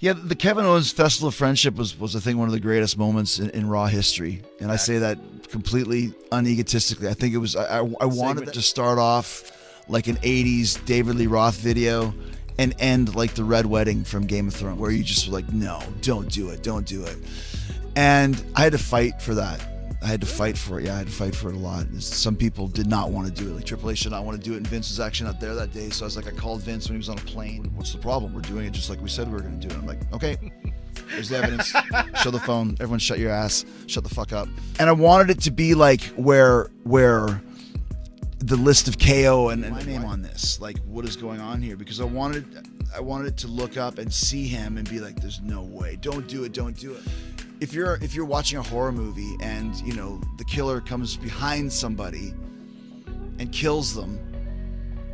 Yeah, the Kevin Owens Festival of Friendship was I think one of the greatest moments in Raw history, and I say that completely unegotistically. I think it was I wanted it to start off like an '80s David Lee Roth video and end like the Red Wedding from Game of Thrones, where you just were like, no, don't do it. And I had to fight for that. I had to fight for it. Yeah, I had to fight for it a lot. Some people did not want to do it. Like Triple H did not want to do it, and Vince was actually not there that day. So I called Vince when he was on a plane. What's the problem? We're doing it just like we said we were going to do it. I'm like, okay, there's the evidence. Show the phone. Everyone shut your ass. Shut the fuck up. And I wanted it to be like where the list of KO and my name on this. Like, what is going on here? Because I wanted it to look up and see him and be like, there's no way. Don't do it. If you're watching a horror movie and the killer comes behind somebody and kills them,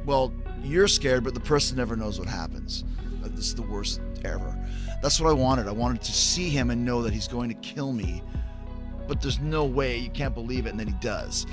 well, you're scared, but the person never knows what happens. This is the worst ever. That's what I wanted. I wanted to see him and know that he's going to kill me, but there's no way. You can't believe it, and then he does.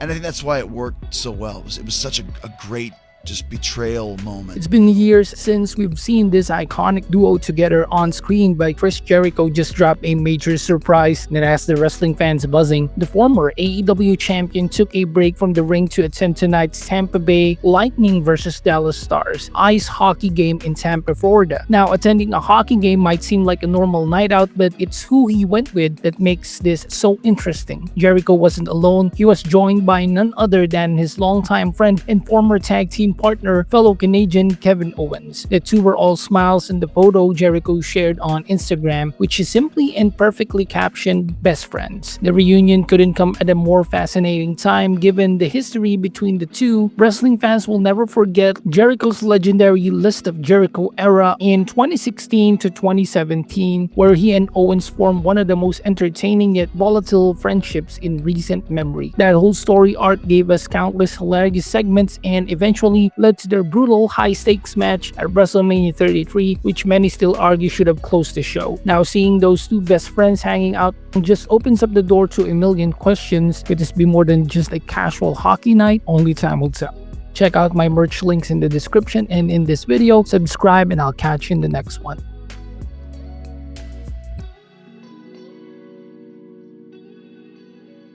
And I think that's why it worked so well. It was such a great just betrayal moment. It's been years since we've seen this iconic duo together on screen, but Chris Jericho just dropped a major surprise that has the wrestling fans buzzing. The former AEW champion took a break from the ring to attend tonight's Tampa Bay Lightning versus Dallas Stars ice hockey game in Tampa, Florida. Now, attending a hockey game might seem like a normal night out, but it's who he went with that makes this so interesting. Jericho wasn't alone. He was joined by none other than his longtime friend and former tag team partner, fellow Canadian Kevin Owens. The two were all smiles in the photo Jericho shared on Instagram, which is simply and perfectly captioned "best friends." The reunion couldn't come at a more fascinating time given the history between the two. Wrestling fans will never forget Jericho's legendary List of Jericho era in 2016 to 2017, where he and Owens formed one of the most entertaining yet volatile friendships in recent memory. That whole story arc gave us countless hilarious segments and eventually led to their brutal high-stakes match at WrestleMania 33, which many still argue should have closed the show. Now, seeing those two best friends hanging out just opens up the door to a million questions. Could this be more than just a casual hockey night? Only time will tell. Check out my merch links in the description and in this video. Subscribe, and I'll catch you in the next one.